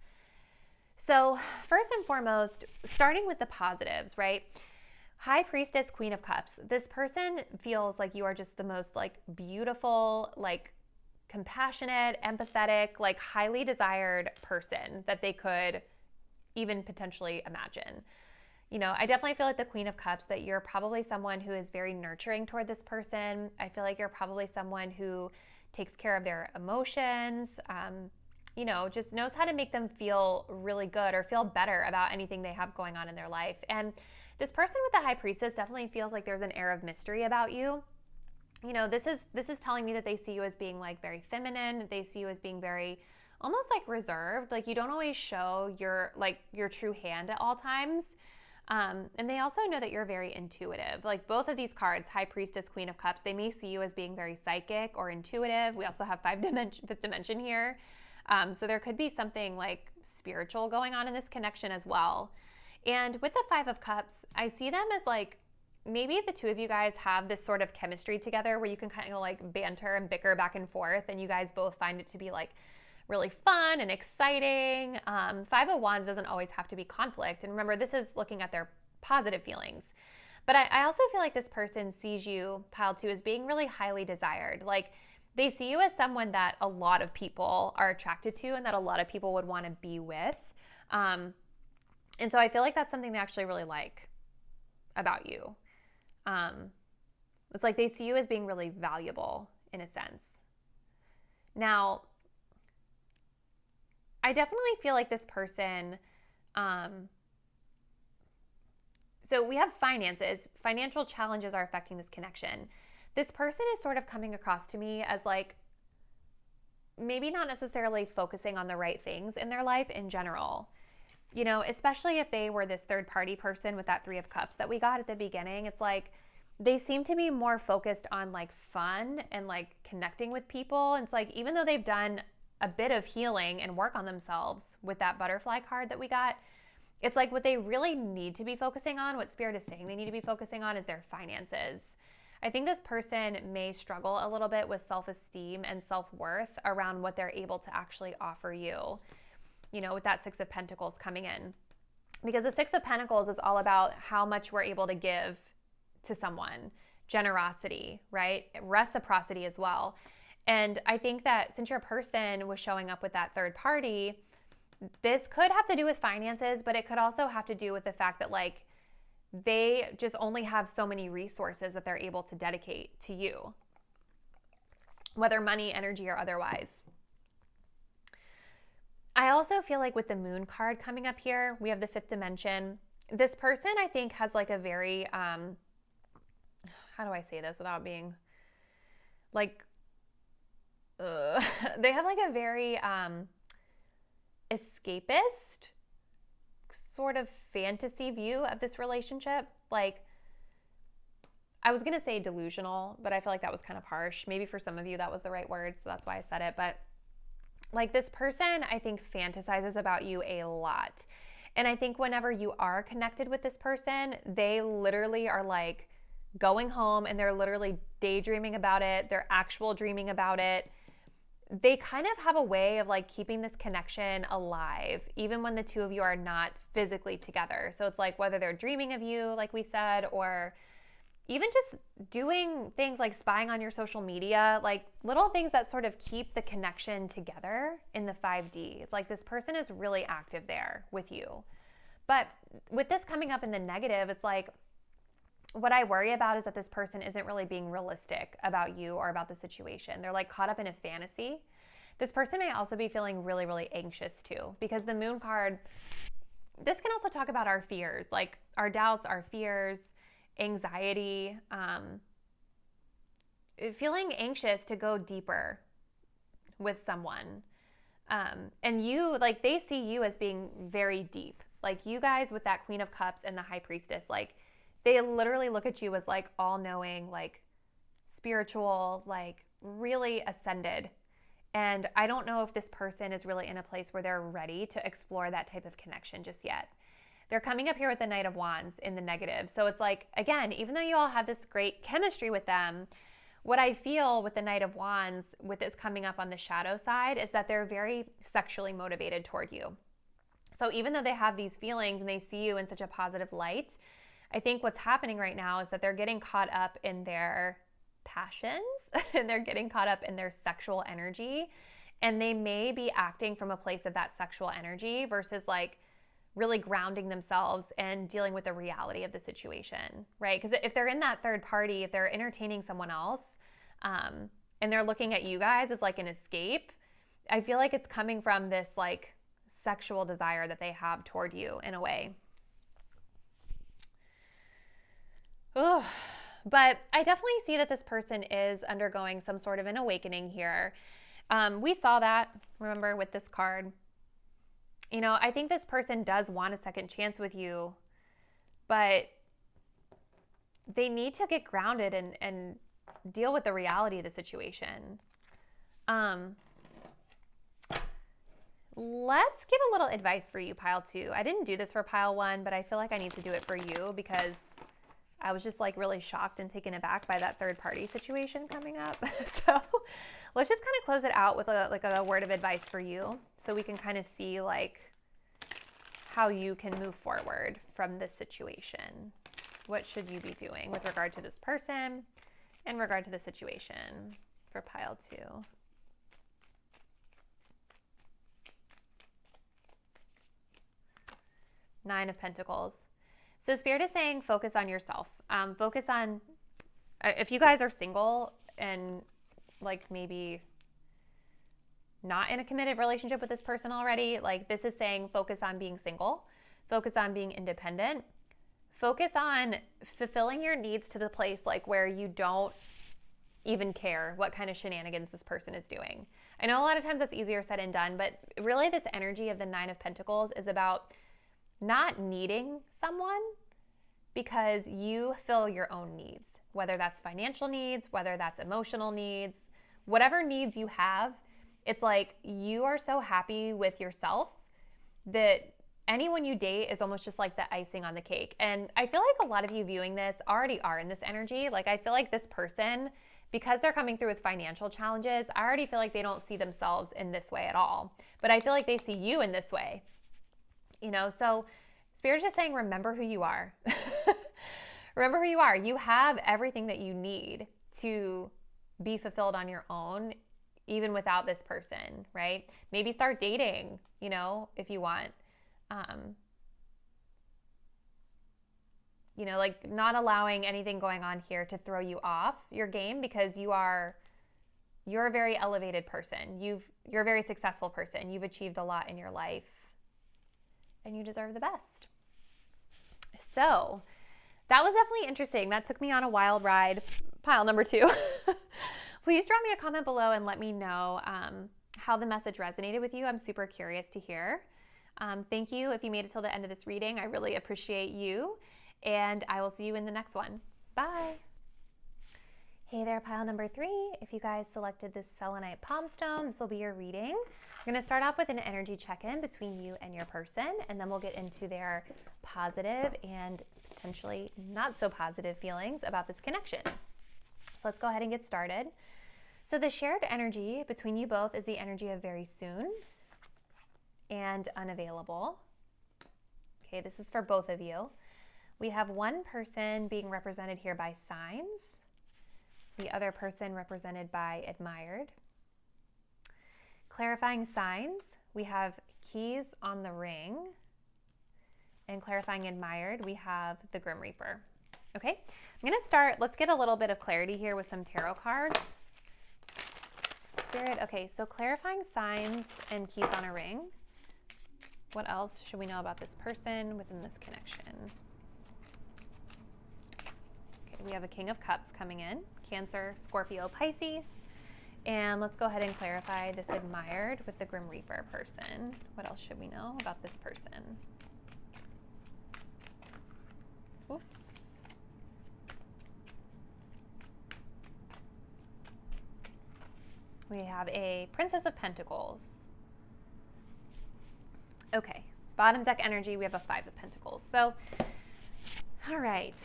So first and foremost, starting with the positives, right? High Priestess, Queen of Cups. This person feels like you are just the most like beautiful, like compassionate, empathetic, like highly desired person that they could even potentially imagine. I definitely feel like the Queen of Cups, that you're probably someone who is very nurturing toward this person. I feel like you're probably someone who takes care of their emotions, just knows how to make them feel really good or feel better about anything they have going on in their life. And this person with the High Priestess definitely feels like there's an air of mystery about you. This is telling me that they see you as being like very feminine. They see you as being very almost like reserved. Like you don't always show your true hand at all times. And they also know that you're very intuitive. Like both of these cards, High Priestess, Queen of Cups, they may see you as being very psychic or intuitive. We also have fifth dimension here. So there could be something like spiritual going on in this connection as well. And with the Five of Cups, I see them as like, maybe the two of you guys have this sort of chemistry together where you can kind of like banter and bicker back and forth, and you guys both find it to be like really fun and exciting. Five of Wands doesn't always have to be conflict. And remember, this is looking at their positive feelings. But I also feel like this person sees you, pile two, as being really highly desired. Like they see you as someone that a lot of people are attracted to and that a lot of people would want to be with. And so I feel like that's something they actually really like about you. It's like they see you as being really valuable in a sense. Now, I definitely feel like this person, so we have finances. Financial challenges are affecting this connection. This person is sort of coming across to me as like maybe not necessarily focusing on the right things in their life in general. Especially if they were this third party person with that Three of Cups that we got at the beginning. It's like they seem to be more focused on like fun and like connecting with people. It's like even though they've done a bit of healing and work on themselves with that butterfly card that we got, it's like what they really need to be focusing on, what Spirit is saying they need to be focusing on, is their finances. I think this person may struggle a little bit with self-esteem and self-worth around what they're able to actually offer you, with that Six of Pentacles coming in. Because the Six of Pentacles is all about how much we're able to give to someone. Generosity, right? Reciprocity as well. And I think that since your person was showing up with that third party, this could have to do with finances, but it could also have to do with the fact that like they just only have so many resources that they're able to dedicate to you, whether money, energy, or otherwise. I also feel like with the Moon card coming up here, we have the fifth dimension. This person, I think, has like a very, how do I say this without being like, they have like a very escapist sort of fantasy view of this relationship. Like, I was going to say delusional, but I feel like that was kind of harsh. Maybe for some of you that was the right word, so that's why I said it. But like this person, I think, fantasizes about you a lot. And I think whenever you are connected with this person, they literally are like going home and they're literally daydreaming about it. They're actual dreaming about it. They kind of have a way of like keeping this connection alive, even when the two of you are not physically together. So it's like whether they're dreaming of you, like we said, or even just doing things like spying on your social media, like little things that sort of keep the connection together in the 5D. It's like this person is really active there with you. But with this coming up in the negative, it's like, what I worry about is that this person isn't really being realistic about you or about the situation. They're like caught up in a fantasy. This person may also be feeling really, really anxious too, because the Moon card, this can also talk about our fears, like our doubts, our fears, anxiety, feeling anxious to go deeper with someone. And you, like, they see you as being very deep. Like, you guys with that Queen of Cups and the High Priestess, like, they literally look at you as like all-knowing, like spiritual, like really ascended. And I don't know if this person is really in a place where they're ready to explore that type of connection just yet. They're coming up here with the Knight of Wands in the negative. So it's like, again, even though you all have this great chemistry with them, what I feel with the Knight of Wands, with this coming up on the shadow side, is that they're very sexually motivated toward you. So even though they have these feelings and they see you in such a positive light, I think what's happening right now is that they're getting caught up in their passions and they're getting caught up in their sexual energy. And they may be acting from a place of that sexual energy versus like really grounding themselves and dealing with the reality of the situation, right? Because if they're in that third party, if they're entertaining someone else, and they're looking at you guys as like an escape, I feel like it's coming from this like sexual desire that they have toward you in a way. Ugh. But I definitely see that this person is undergoing some sort of an awakening here. We saw that, remember, with this card. You know, I think this person does want a second chance with you, but they need to get grounded and deal with the reality of the situation. Let's give a little advice for you, pile 2. I didn't do this for pile 1, but I feel like I need to do it for you because I was just like really shocked and taken aback by that third party situation coming up. So let's just kind of close it out with a word of advice for you so we can kind of see like how you can move forward from this situation. What should you be doing with regard to this person, in regard to the situation for pile 2? Nine of Pentacles. So Spirit is saying focus on yourself. Focus on, if you guys are single and like maybe not in a committed relationship with this person already, like this is saying focus on being single, focus on being independent, focus on fulfilling your needs to the place like where you don't even care what kind of shenanigans this person is doing. I know a lot of times that's easier said and done, but really this energy of the Nine of Pentacles is about not needing someone because you fill your own needs, whether that's financial needs, whether that's emotional needs, whatever needs you have. It's like you are so happy with yourself that anyone you date is almost just like the icing on the cake. And I feel like a lot of you viewing this already are in this energy. Like I feel like this person, because they're coming through with financial challenges, I already feel like they don't see themselves in this way at all. But I feel like they see you in this way. You know, so Spirit's just saying, remember who you are. Remember who you are. You have everything that you need to be fulfilled on your own, even without this person, right? Maybe start dating, you know, if you want. You know, like not allowing anything going on here to throw you off your game because you're a very elevated person. You're a very successful person. You've achieved a lot in your life. And you deserve the best. So that was definitely interesting. That took me on a wild ride. Pile number 2. Please drop me a comment below and let me know how the message resonated with you. I'm super curious to hear. Thank you if you made it till the end of this reading. I really appreciate you. And I will see you in the next one. Bye. Hey there, pile number 3. If you guys selected this selenite palm stone, this will be your reading. We're going to start off with an energy check-in between you and your person, and then we'll get into their positive and potentially not so positive feelings about this connection. So let's go ahead and get started. So the shared energy between you both is the energy of very soon and unavailable. Okay, this is for both of you. We have one person being represented here by signs, the other person represented by admired. Clarifying signs, we have keys on the ring. And clarifying admired, we have the Grim Reaper. Okay, I'm going to start, let's get a little bit of clarity here with some tarot cards. Spirit, okay, so clarifying signs and keys on a ring. What else should we know about this person within this connection? Okay, we have a King of Cups coming in, Cancer, Scorpio, Pisces. And let's go ahead and clarify this admired with the Grim Reaper person. What else should we know about this person? Oops. We have a Princess of Pentacles. Okay, bottom deck energy, we have a Five of Pentacles. So, all right,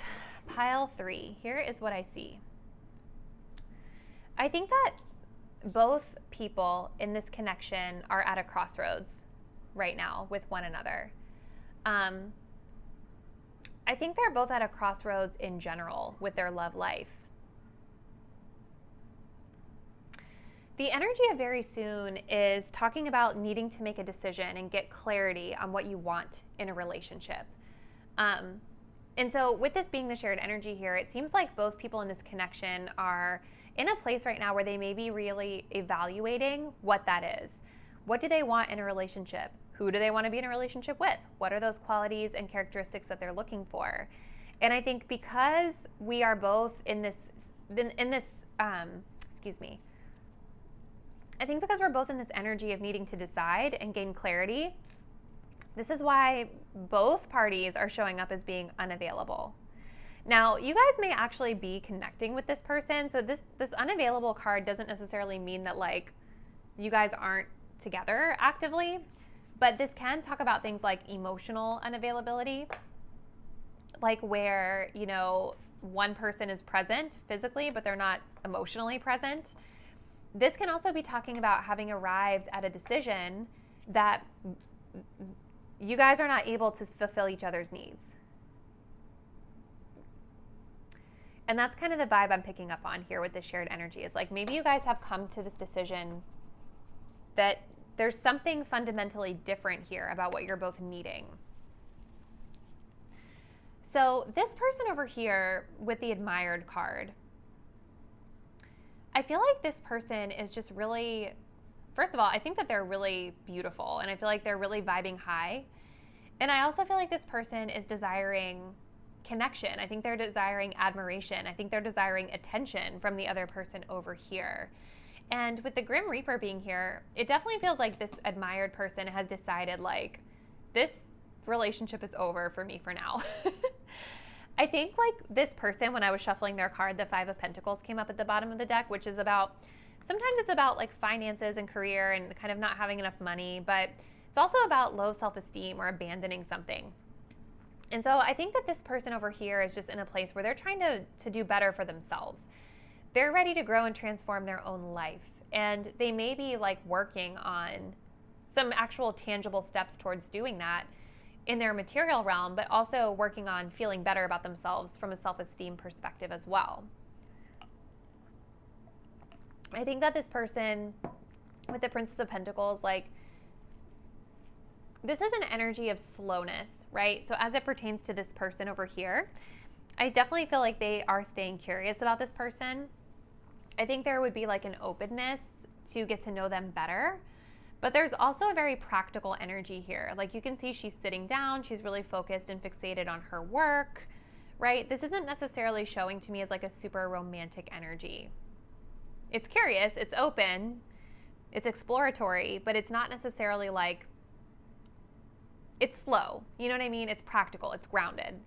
pile 3. Here is what I see. I think that both people in this connection are at a crossroads right now with one another. I think they're both at a crossroads in general with their love life. The energy of very soon is talking about needing to make a decision and get clarity on what you want in a relationship. And so with this being the shared energy here, it seems like both people in this connection are in a place right now where they may be really evaluating what that is. What do they want in a relationship? Who do they want to be in a relationship with? What are those qualities and characteristics that they're looking for? And I think because we are both I think because we're both in this energy of needing to decide and gain clarity, this is why both parties are showing up as being unavailable. Now, you guys may actually be connecting with this person. So this unavailable card doesn't necessarily mean that like you guys aren't together actively, but this can talk about things like emotional unavailability, like where, you know, one person is present physically, but they're not emotionally present. This can also be talking about having arrived at a decision that you guys are not able to fulfill each other's needs. And that's kind of the vibe I'm picking up on here with the shared energy, is like maybe you guys have come to this decision that there's something fundamentally different here about what you're both needing. So this person over here with the admired card, I feel like this person is just really, first of all, I think that they're really beautiful and I feel like they're really vibing high. And I also feel like this person is desiring connection. I think they're desiring admiration. I think they're desiring attention from the other person over here. And with the Grim Reaper being here, it definitely feels like this admired person has decided like, this relationship is over for me for now. I think like this person, when I was shuffling their card, the Five of Pentacles came up at the bottom of the deck, which is about, sometimes it's about like finances and career and kind of not having enough money, but it's also about low self-esteem or abandoning something. And so I think that this person over here is just in a place where they're trying to do better for themselves. They're ready to grow and transform their own life. And they may be like working on some actual tangible steps towards doing that in their material realm, but also working on feeling better about themselves from a self-esteem perspective as well. I think that this person with the Princess of Pentacles, like, this is an energy of slowness, right? So as it pertains to this person over here, I definitely feel like they are staying curious about this person. I think there would be like an openness to get to know them better. But there's also a very practical energy here. Like you can see she's sitting down, she's really focused and fixated on her work, right? This isn't necessarily showing to me as like a super romantic energy. It's curious, it's open, it's exploratory, but it's not necessarily like, it's slow. You know what I mean? It's practical, it's grounded.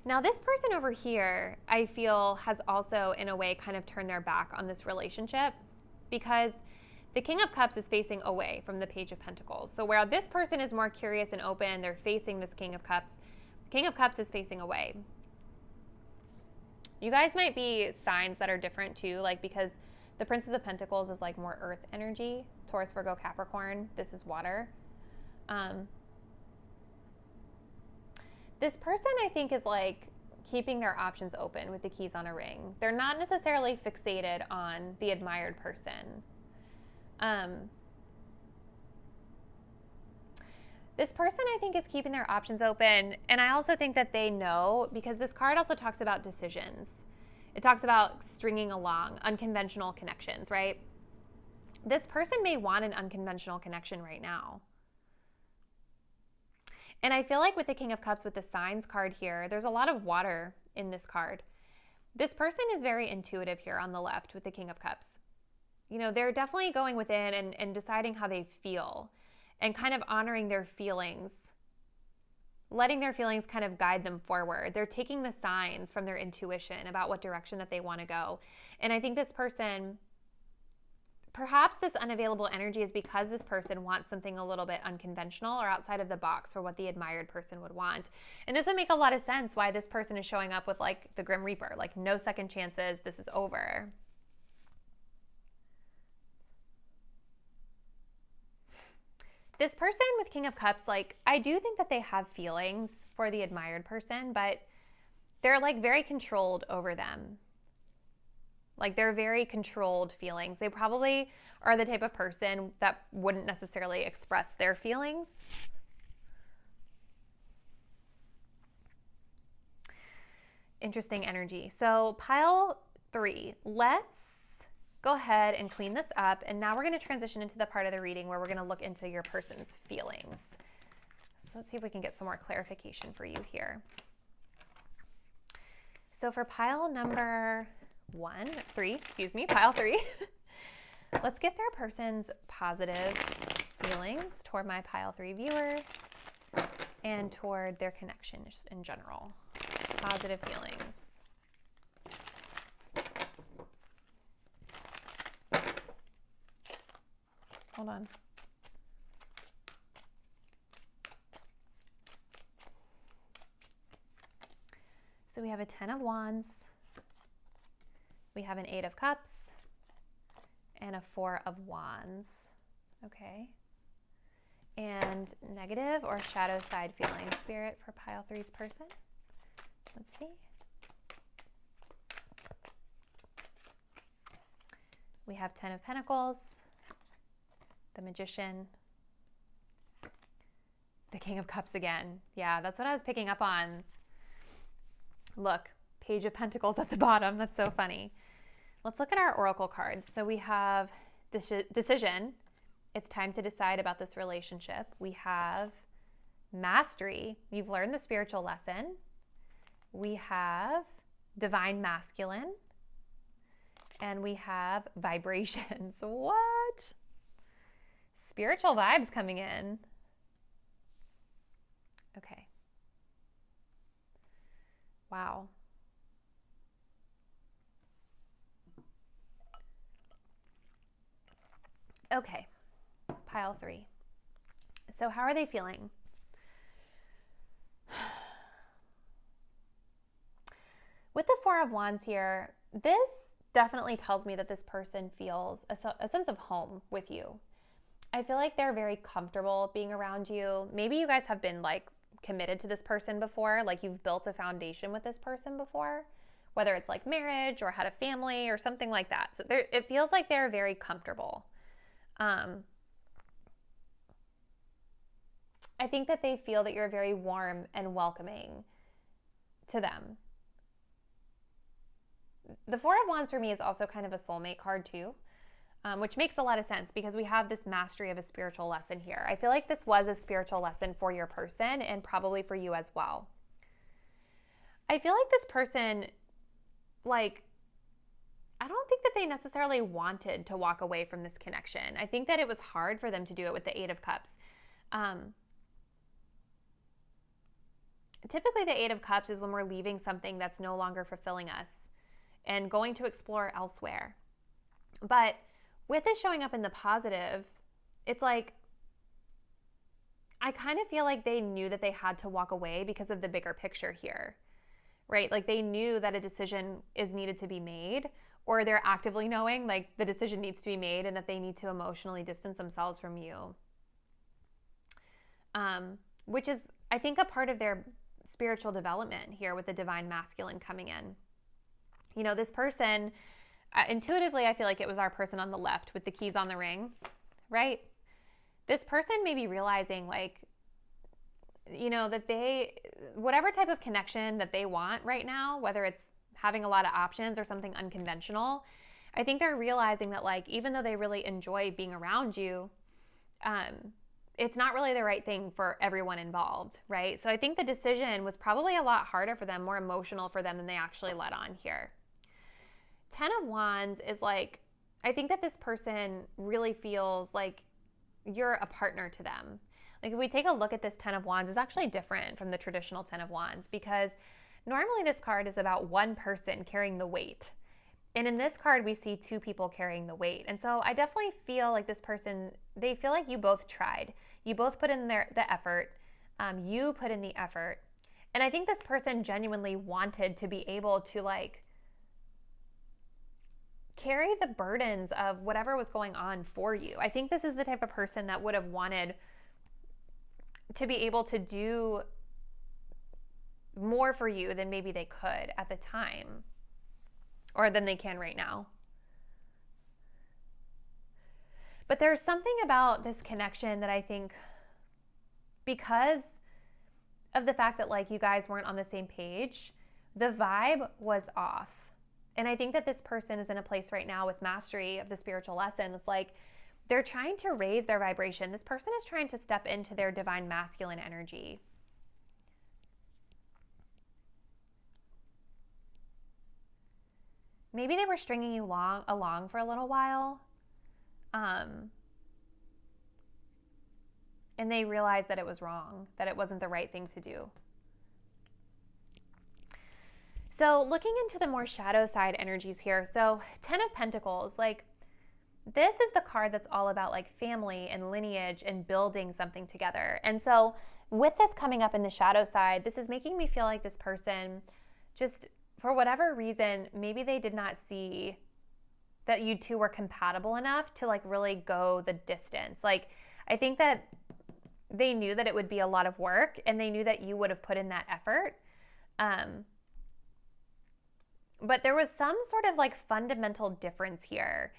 Now this person over here, I feel has also in a way kind of turned their back on this relationship, because the King of Cups is facing away from the Page of Pentacles. So where this person is more curious and open, they're facing this King of Cups. The King of Cups is facing away. You guys might be signs that are different too, like because the Princess of Pentacles is like more earth energy. Taurus, Virgo, Capricorn. This is water. This person, I think, is like keeping their options open with the keys on a ring. They're not necessarily fixated on the admired person. This person, I think, is keeping their options open. And I also think that they know, because this card also talks about decisions. It talks about stringing along unconventional connections, right? This person may want an unconventional connection right now. And I feel like with the King of Cups, with the signs card here, there's a lot of water in this card. This person is very intuitive here on the left with the King of Cups. You know, they're definitely going within and deciding how they feel and kind of honoring their feelings, letting their feelings kind of guide them forward. They're taking the signs from their intuition about what direction that they want to go. And I think this person, perhaps this unavailable energy is because this person wants something a little bit unconventional or outside of the box for what the admired person would want. And this would make a lot of sense why this person is showing up with like the Grim Reaper, like no second chances, this is over. This person with King of Cups, like, I do think that they have feelings for the admired person, but they're like very controlled over them. Like, they're very controlled feelings. They probably are the type of person that wouldn't necessarily express their feelings. Interesting energy. So pile 3, let's go ahead and clean this up. And now we're going to transition into the part of the reading where we're going to look into your person's feelings. So let's see if we can get some more clarification for you here. So for pile number 3, let's get their person's positive feelings toward my pile 3 viewer and toward their connection just in general. Positive feelings. Hold on. So we have a 10 of Wands, we have an 8 of Cups, and a 4 of Wands. Okay. And negative or shadow side feeling, Spirit, for pile 3's person. Let's see. We have 10 of Pentacles, the Magician, the King of Cups again. Yeah, that's what I was picking up on. Look, Page of Pentacles at the bottom. That's so funny. Let's look at our oracle cards. So we have decision. It's time to decide about this relationship. We have mastery. You've learned the spiritual lesson. We have divine masculine. And we have vibrations. What? Spiritual vibes coming in. Okay. Wow. Okay. Pile 3. So how are they feeling? With the 4 of Wands here, this definitely tells me that this person feels a sense of home with you. I feel like they're very comfortable being around you. Maybe you guys have been like committed to this person before, like you've built a foundation with this person before, whether it's like marriage or had a family or something like that. So it feels like they're very comfortable. I think that they feel that you're very warm and welcoming to them. The 4 of Wands for me is also kind of a soulmate card too, which makes a lot of sense because we have this mastery of a spiritual lesson here. I feel like this was a spiritual lesson for your person and probably for you as well. I feel like this person, like, I don't think that they necessarily wanted to walk away from this connection. I think that it was hard for them to do it with the 8 of Cups. Typically the 8 of Cups is when we're leaving something that's no longer fulfilling us and going to explore elsewhere. But with this showing up in the positive, it's like, I kind of feel like they knew that they had to walk away because of the bigger picture here, right? Like they knew that a decision is needed to be made, or they're actively knowing like the decision needs to be made and that they need to emotionally distance themselves from you. Which is, I think, a part of their spiritual development here with the divine masculine coming in. You know, this person, intuitively, I feel like it was our person on the left with the keys on the ring, right? This person may be realizing, like, you know, that whatever type of connection that they want right now, whether it's having a lot of options or something unconventional, I think they're realizing that, like, even though they really enjoy being around you, it's not really the right thing for everyone involved, right? So I think the decision was probably a lot harder for them, more emotional for them than they actually let on here. 10 of Wands is like, I think that this person really feels like you're a partner to them. Like if we take a look at this 10 of Wands, it's actually different from the traditional 10 of Wands because normally this card is about one person carrying the weight. And in this card, we see two people carrying the weight. And so I definitely feel like this person, they feel like you both tried. You both put in the effort. You put in the effort. And I think this person genuinely wanted to be able to like carry the burdens of whatever was going on for you. I think this is the type of person that would have wanted to be able to do more for you than maybe they could at the time or than they can right now. But there's something about this connection that I think, because of the fact that like you guys weren't on the same page, the vibe was off. And I think that this person is in a place right now with mastery of the spiritual lesson. It's like they're trying to raise their vibration. This person is trying to step into their divine masculine energy. Maybe they were stringing you along for a little while. And they realized that it was wrong, that it wasn't the right thing to do. So looking into the more shadow side energies here. So 10 of Pentacles, like this is the card that's all about like family and lineage and building something together. And so with this coming up in the shadow side, this is making me feel like this person just, for whatever reason, maybe they did not see that you two were compatible enough to like really go the distance. Like, I think that they knew that it would be a lot of work and they knew that you would have put in that effort. But there was some sort of like fundamental difference here.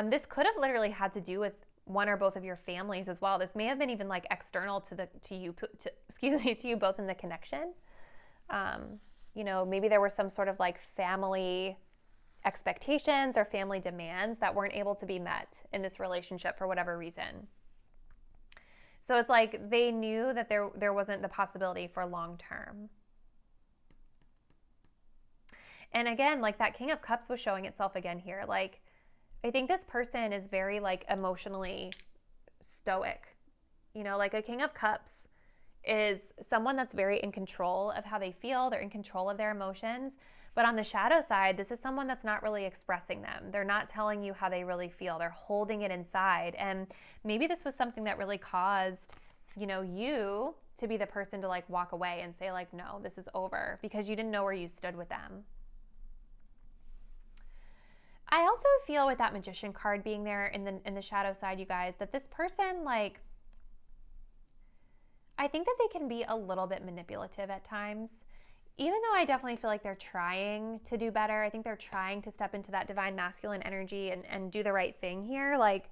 This could have literally had to do with one or both of your families as well. This may have been even like external to you both in the connection. You know, maybe there were some sort of like family expectations or family demands that weren't able to be met in this relationship for whatever reason. So it's like they knew that there wasn't the possibility for long term. And again, like that King of Cups was showing itself again here. Like, I think this person is very like emotionally stoic. You know, like a King of Cups is someone that's very in control of how they feel. They're in control of their emotions. But on the shadow side, this is someone that's not really expressing them. They're not telling you how they really feel. They're holding it inside. And maybe this was something that really caused, you know, you to be the person to like walk away and say like, no, this is over, because you didn't know where you stood with them. I also feel with that Magician card being there in the shadow side, you guys, that this person, like, I think that they can be a little bit manipulative at times. Even though I definitely feel like they're trying to do better, I think they're trying to step into that divine masculine energy and do the right thing here. Like,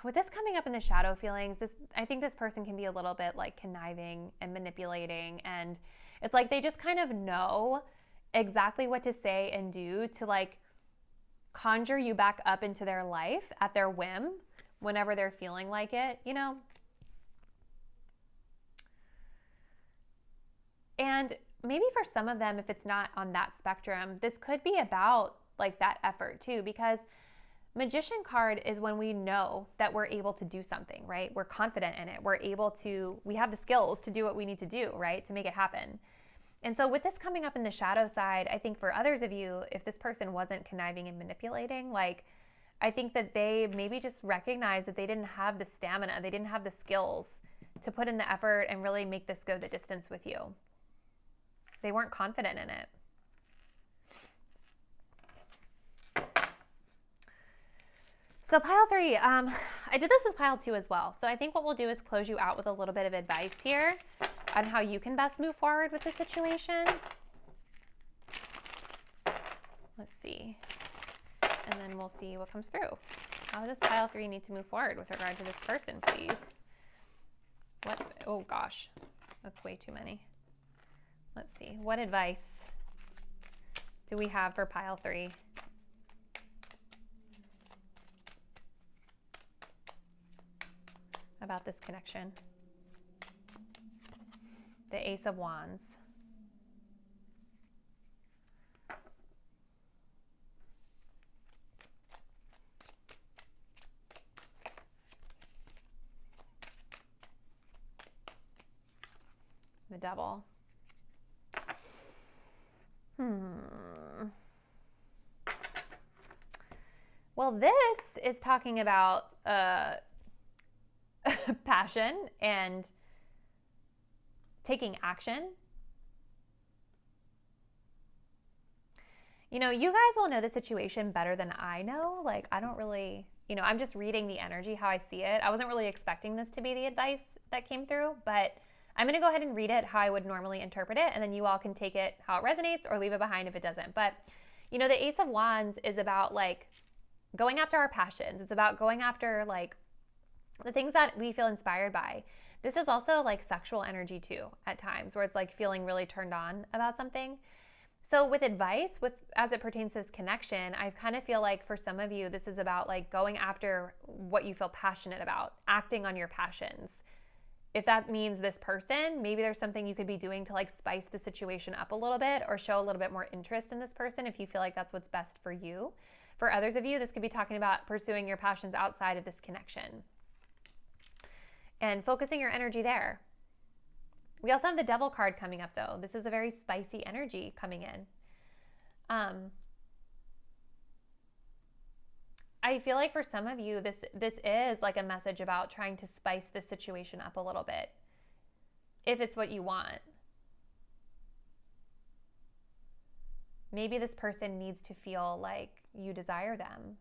with this coming up in the shadow feelings, I think this person can be a little bit like conniving and manipulating. And it's like they just kind of know exactly what to say and do to like conjure you back up into their life at their whim whenever they're feeling like it, you know? And maybe for some of them, if it's not on that spectrum, this could be about like that effort too, because Magician card is when we know that we're able to do something, right? We're confident in it. We have the skills to do what we need to do, right? To make it happen. And so with this coming up in the shadow side, I think for others of you, if this person wasn't conniving and manipulating, like, I think that they maybe just recognized that they didn't have the stamina, they didn't have the skills to put in the effort and really make this go the distance with you. They weren't confident in it. So pile 3, I did this with pile 2 as well. So I think what we'll do is close you out with a little bit of advice here. on how you can best move forward with the situation. Let's see. And then we'll see what comes through. How does pile 3 need to move forward with regard to this person, please? What? Oh gosh, that's way too many. Let's see. What advice do we have for pile 3? About this connection? The Ace of Wands. The Devil. Well, this is talking about passion and taking action. You know, you guys will know the situation better than I know. Like, I don't really, you know, I'm just reading the energy, how I see it. I wasn't really expecting this to be the advice that came through, but I'm going to go ahead and read it how I would normally interpret it, and then you all can take it how it resonates or leave it behind if it doesn't. But, you know, the Ace of Wands is about, like, going after our passions. It's about going after, like, the things that we feel inspired by. This is also, like, sexual energy, too, at times, where it's, like, feeling really turned on about something. So with advice, as it pertains to this connection, I kind of feel like for some of you, this is about, like, going after what you feel passionate about, acting on your passions. If that means this person, maybe there's something you could be doing to, like, spice the situation up a little bit or show a little bit more interest in this person if you feel like that's what's best for you. For others of you, this could be talking about pursuing your passions outside of this connection and focusing your energy there. We also have the Devil card coming up, though. This is a very spicy energy coming in. I feel like for some of you, this is like a message about trying to spice this situation up a little bit, if it's what you want. Maybe this person needs to feel like you desire them.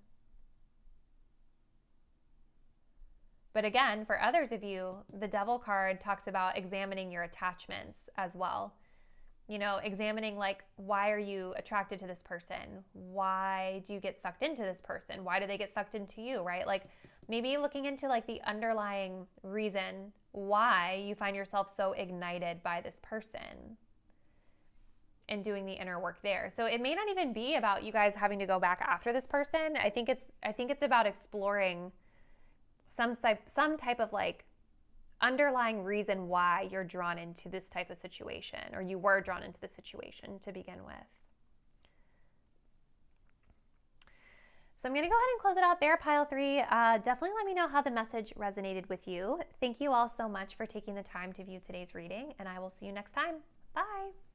But again, for others of you, the Devil card talks about examining your attachments as well. You know, examining, like, why are you attracted to this person? Why do you get sucked into this person? Why do they get sucked into you, right? Like, maybe looking into, like, the underlying reason why you find yourself so ignited by this person and doing the inner work there. So it may not even be about you guys having to go back after this person. I think it's about exploring some type of, like, underlying reason why you're drawn into this type of situation, or you were drawn into the situation to begin with. So I'm going to go ahead and close it out there, pile 3. Definitely let me know how the message resonated with you. Thank you all so much for taking the time to view today's reading, and I will see you next time. Bye.